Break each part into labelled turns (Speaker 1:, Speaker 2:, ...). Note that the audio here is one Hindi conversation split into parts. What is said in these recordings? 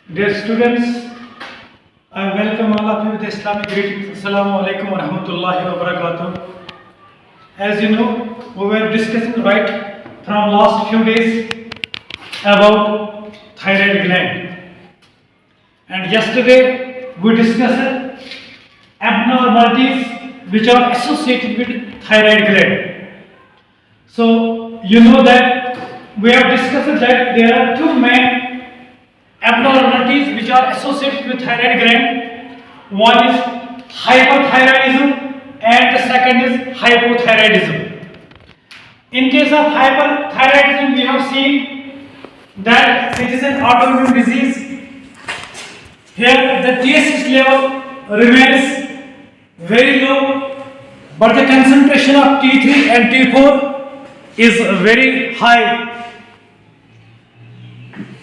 Speaker 1: Dear students, I welcome all of you with Islamic greetings. Assalamu alaikum wa rahmatullahi wa barakatuh. As you know, we were discussing right from last few days about thyroid gland. And yesterday we discussed abnormalities which are associated with thyroid gland. So you know that we have discussed that there are two main abnormalities which are associated with thyroid gland. One is hyperthyroidism and the second is hypothyroidism. In case of hyperthyroidism, we have seen that it is an autoimmune disease. Here the TSH level remains very low, but the concentration of T3 and T4 is very high.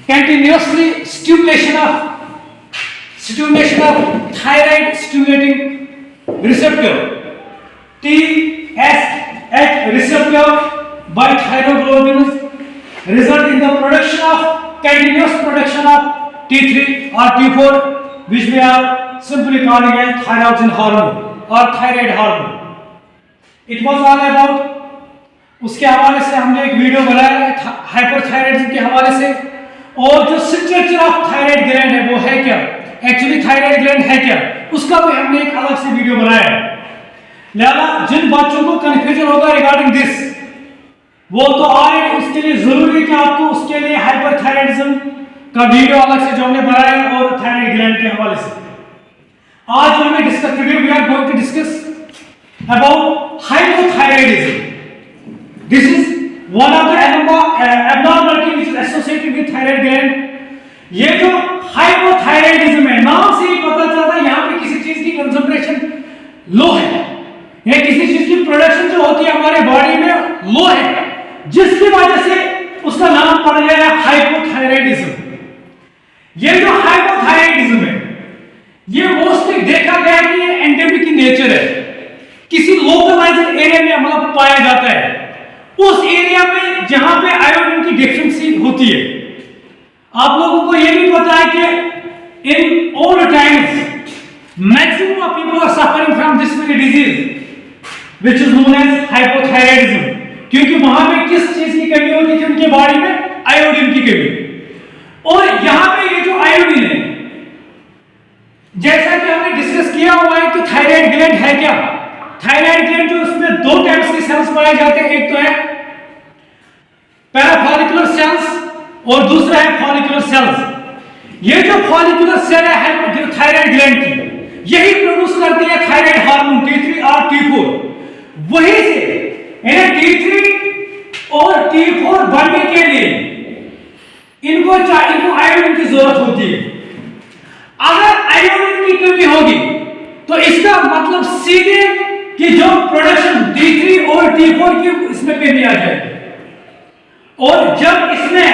Speaker 1: Continuously stimulation of thyroid stimulating receptor TSH receptor by thyroglobulins result in the continuous production of T3 or T4, which we are simply calling as thyroxine hormone or thyroid hormone. It was all about, उसके हवाले से हमने एक वीडियो बनाया हाइपरथायराइडिज्म के हवाले से, और जो स्ट्रक्चर ऑफ थायराइड ग्लैंड है वो है क्या, एक्चुअली थायराइड ग्लैंड है क्या, उसका भी हमने एक अलग से वीडियो बनाया है। लिहाजा जिन बच्चों को कंफ्यूजन होगा रिगार्डिंग दिस, वो तो आए, उसके लिए जरूरी है कि आपको उसके लिए हाइपरथायराइडिज्म का वीडियो अलग से जो हमने बनाया है और थायराइड ग्लैंड के हवाले से आज जो हमें डिस्कस करेंगे, we are going to discuss about hypothyroidism. This is one of the abnormality which is associated with thyroid gland. ये जो hypothyroidism है, नाम से ही पता चलता है यहाँ पे किसी चीज की कंसंट्रेशन लो है, या किसी चीज की प्रोडक्शन जो होती है हमारे बॉडी में लो है, जिसकी वजह से उसका नाम पड़ गया है हाइपोथायराइडिज्म. ये जो हाइपोथायराइडिज्म है ये मोस्टली देखा गया कि ये एंडेमिक की नेचर है, किसी लोकलाइज्ड एरिया में मतलब पाया जाता है, उस एरिया में जहां पे आयोडीन की डेफिशिएंसी होती है. आप लोगों को यह भी पता है कि in old times maximum of people are suffering from this very disease which is known as hypothyroidism, क्योंकि वहां पे किस चीज की कमी होती थी उनके बॉडी में, आयोडीन की कमी. और यहां पे ये जो आयोडीन है, जैसा कि हमने डिस्कस किया हुआ है कि थायराइड ग्लैंड है क्या. थायराइड ग्लैंड जो उसमें दो टाइप्स के सेल्स पाए जाते हैं, एक तो है पैराफॉलिकुलर सेल्स और दूसरा है फॉलिकुलर सेल्स. ये जो फॉलिकुलर सेल है थायराइड ग्लैंड की, यही प्रोड्यूस करती है थायराइड हार्मोन T3 और T4. वहीं से इन्हें T3 और T4 बनने के लिए इनको आयोडीन की जरूरत होती है. अगर आयोडीन की कमी होगी तो इसका मतलब सीधे कि जो प्रोडक्शन T3 और T4 की इसमें कमी आ जाएगी, और जब इसमें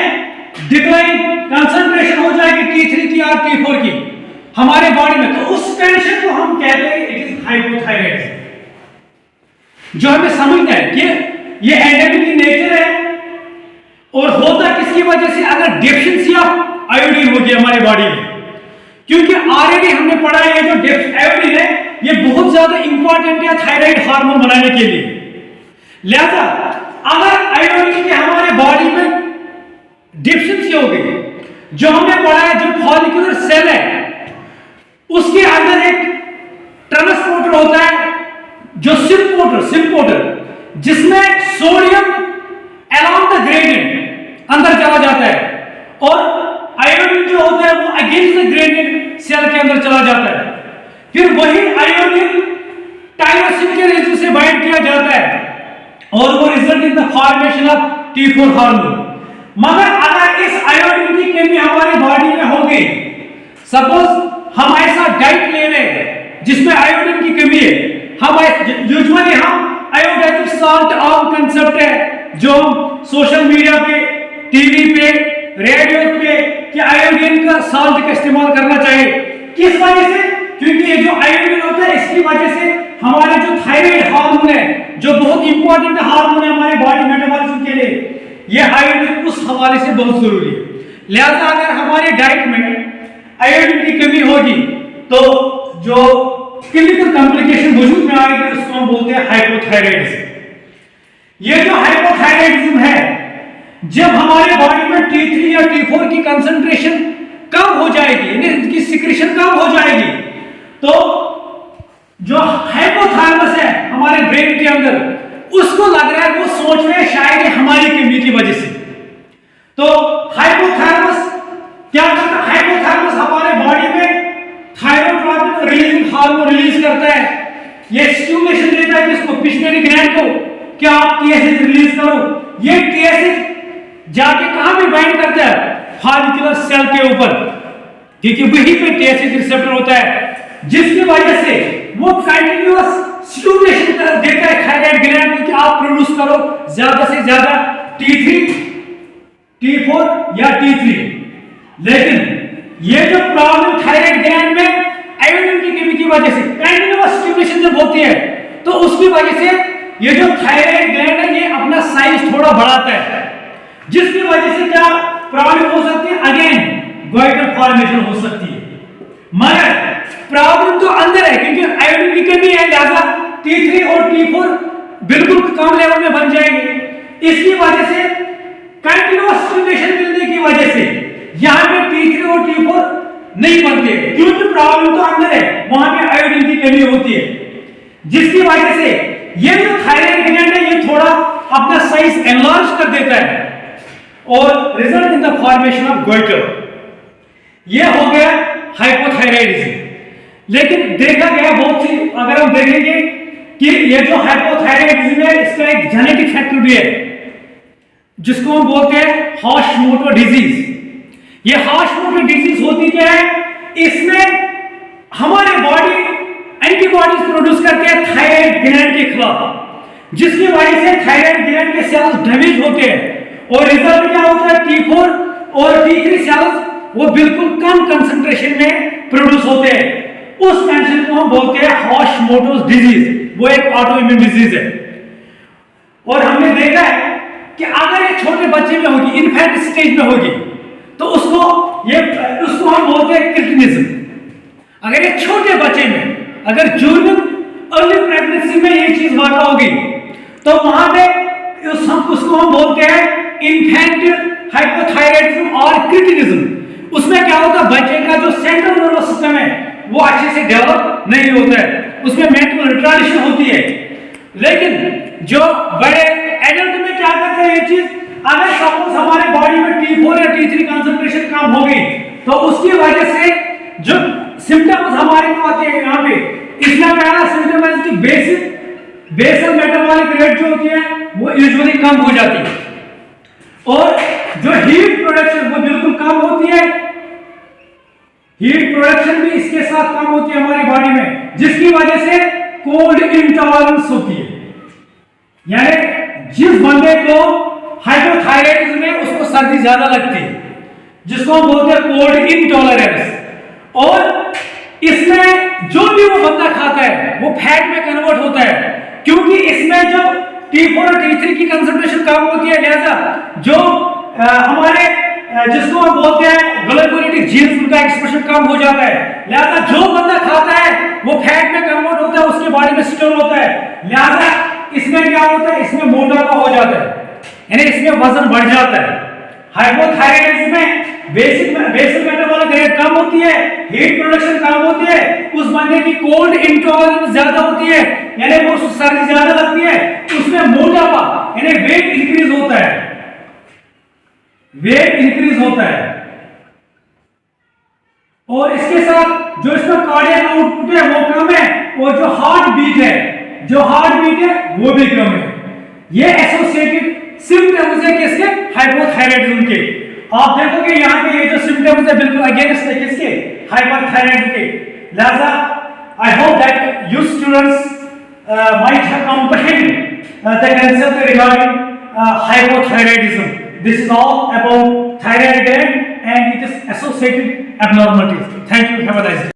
Speaker 1: डिक्लाइन कंसंट्रेशन हो जाएगी T3 की और T4 की हमारे बॉडी में, तो उस कंडीशन को हम कहते हैं इट इज हाइपोथायराइडिज्म. जो हमें समझना है कि ये एंडेमिक की नेचर है, और होता किसकी वजह से, अगर डेफिशिएंसी ऑफ आयोडीन होगी हमारे बॉडी में, क्योंकि ऑलरेडी हमने पढ़ा है जो आयोडीन है ये बहुत ज्यादा इंपॉर्टेंट है थायराइड हार्मोन बनाने के लिए. लिहाजा अगर आयोडीन की हमारे बॉडी में डिफिशिएंसी हो गई, जो हमने पढ़ा है जो फॉलिकुलर सेल है उसके अंदर एक ट्रांसपोर्टर होता है जो सिम्पोर्टर, जिसमें सोडियम अलोंग द ग्रेडियंट अंदर चला जाता है, और आयोडीन जो होता है वो अगेंस्ट द ग्रेडियंट सेल के अंदर चला जाता है. फिर वही आयोडीन टायरोसिन के रेजिन से बाइंड किया जाता है और वो result in the formation of T4 hormone. मगर अगर इस आयोडीन की कमी हमारी बॉडी में हो गई, सपोज हम ऐसा डाइट ले रहे हैं जिसमें आयोडीन की कमी है, हम यूजुअली हम आयोडाइज्ड सॉल्ट आम कंसेप्ट है जो सोशल मीडिया पे, टीवी पे, रेडियो पे कि आयोडीन का सॉल्ट का इस्तेमाल करना चाहिए. किस वजह से? क्योंकि ये जो आयोडीन होता है इसकी वजह से हमारे जो थायराइड हार्मोन है, जो बहुत इंपॉर्टेंट हार्मोन है हमारे बॉडी मेटाबॉलिज्म के लिए, ये आयोडीन उस हवाले से बहुत जरूरी है. लिहाजा अगर हमारे डाइट में आयोडीन की कमी होगी तो जो क्लिनिकल कॉम्प्लिकेशन वजूद में आएगी उसको हम बोलते हैं हाइपोथायराइडिज्म। ये जो हाइपोथायराइडिज्म है, जब हमारे बॉडी में T3 या T4 की कंसंट्रेशन कम हो जाएगी, यानी इनकी सिक्रेशन कम हो जाएगी, तो जो हाइपोथैलेमस है हमारे ब्रेन के अंदर, उसको लग रहा है, वो सोच रहे हैं शायद हमारी कमी की वजह से। तो हाइपोथैलेमस क्या करता है? हाइपोथैलेमस हमारे बॉडी में थायरोट्रॉपिन रिलीजिंग हार्मोन रिलीज करता है। ये स्टिमुलेशन देता है किसको? पिट्यूटरी ग्लैंड को, क्या आप TSH रिलीज करो। ये TSH जाके कहां पे बाइंड करता है? फॉलिकुलर सेल के ऊपर, क्योंकि वहीं पे TSH रिसेप्टर होता है, जिसकी वजह से वो कंटीन्यूअस स्टिमुलेशन देता है थायराइड ग्लैंड को कि आप प्रोड्यूस करो ज्यादा से ज्यादा T3, T4 या T3। लेकिन ये जो प्रॉब्लम थायराइड ग्लैंड में आयोडीन की कमी की वजह से कंटीन्यूअस स्टिमुलेशन जब होती है, तो उसकी वजह से ये जो थायराइड ग्लैंड है ये अपना साइज थोड़ा बढ़ाता है, जिसकी वजह से क्या प्रॉब्लम हो सकती है? अगेन गोइटर फॉर्मेशन हो सकती है। मगर प्रॉब्लम तो अंदर है, क्योंकि आयोडीन की कमी है, लिहाजा T3 और T4 बिल्कुल कम लेवल में बन जाएंगे। इसकी वजह से कंटीन्यूअस स्टिमुलेशन मिलने की वजह से यहां पे T3 और T4 नहीं बनते, क्योंकि प्रॉब्लम तो अंदर है, वहां पे आयोडीन की कमी होती है, जिसकी वजह से ये जो थायराइड ग्लैंड है ये थोड़ा अपना साइज एनलार्ज कर देता है और result in the formation of goitre. ये हो गया हाइपोथायराइडिज्म। लेकिन देखा गया बहुत सी, अगर हम देखेंगे कि ये जो हाइपोथायराइडिज्म है इसका एक जेनेटिक फैक्टर भी है, जिसको हम बोलते हैं हाशिमोटो डिजीज। ये हाशिमोटो डिजीज होती क्या है? इसमें हमारे बॉडी एंटीबॉडीज प्रोड्यूस करते हैं थायराइड ग्लैंड के खिलाफ, जिसकी वजह से थायराइड ग्लैंड के सेल्स डैमेज होते हैं और रिजल्ट क्या होता है? T4 और T3 सेल्स वो बिल्कुल कम कंसंट्रेशन में प्रोड्यूस होते हैं। उस कंडीशन को हम बोलते हैं हाशिमोटोस डिजीज। वो एक ऑटोइम्यून डिजीज है। और हमने देखा है कि अगर ये छोटे बच्चे में होगी, इन्फेंट स्टेज में होगी, तो उसको हम बोलते हैं क्रिटिनिज्म। अगर ये छोटे बच्चे में, अगर ड्यूरिंग अर्ली प्रेगनेंसी में ये चीज वाक़ा होगी, तो वहां पे उसको हम बोलते हैं इन्फेंट हाइपोथायराइडिज्म और क्रिटिनिज्म। उसमें क्या होता है? बच्चे का जो सेंट्रल नर्वस सिस्टम है वो अच्छे से डेवलप नहीं होता है, उसमें मेंटल रिटार्डेशन होती है। लेकिन जो बड़े एडल्ट में क्या करते हैं ये चीज, अगर सपोज हमारे बॉडी में T4 या T3 कंसंट्रेशन कम हो गई, तो उसकी वजह से जो सिम्टम्स हमारे को आते हैं यहाँ पे, इसमें पहला सिम्टम है कि बेसल मेटाबॉलिक रेट जो होती है वो यूजुअली कम हो जाती है, और जो हीट प्रोडक्शन वो बिल्कुल कम होती है। हीट प्रोडक्शन भी इसके साथ कम होती है हमारी बॉडी में, जिसकी वजह से कोल्ड इंटॉलरेंस होती है। यानी जिस बंदे को हाइपोथायराइडिज्म है उसको सर्दी ज्यादा लगती है, जिसको हम बोलते हैं कोल्ड इंटॉलरेंस। और इसमें जो भी वो बंदा खाता है वो फैट में कन्वर्ट होता है, क्योंकि इसमें जब T4 और T3 की कंसंट्रेशन कम होती है, लिहाजा जो हमारे जिसको हम बोलते हैं ग्लाइकोलाइटिक जीन्स, उनका एक्सप्रेशन कम हो जाता है। लिहाजा जो बंदा खाता है वो फैट में कन्वर्ट होता है, उसके बॉडी में स्टोर होता है। लिहाजा इसमें क्या होता है? इसमें मोटापा हो जाता है, यानी इसमें वजन बढ़ जाता है। हाइपोथायराइडिज्म में बेसिक मेटाबॉलिक रेट कम होती है, हीट प्रोडक्शन कम होती है, उस बंदे की कोल्ड इंटॉलरेंस ज्यादा होती है, यानी वो सर्दी ज्यादा लगती है, उसमें मोटापा यानी वेट इंक्रीज होता है, और इसके साथ जो इसका कार्डियक आउटपुट है वो कम है, और जो हार्ट बीट है वो भी कम है। ये एसोसिएटेड सिम्टम्स है किसके? हाइपोथायराइडिज्म के। आप देखोगे यहाँ पे ये जो सिम्टम्स है बिल्कुल अगेंस्ट है किसके? हाइपरथायराइडिज्म के। लिहाजा I hope that you students might have comprehended the concept regarding hypothyroidism. This is all about thyroid gland and it is associated abnormalities. Thank you. Have a nice day.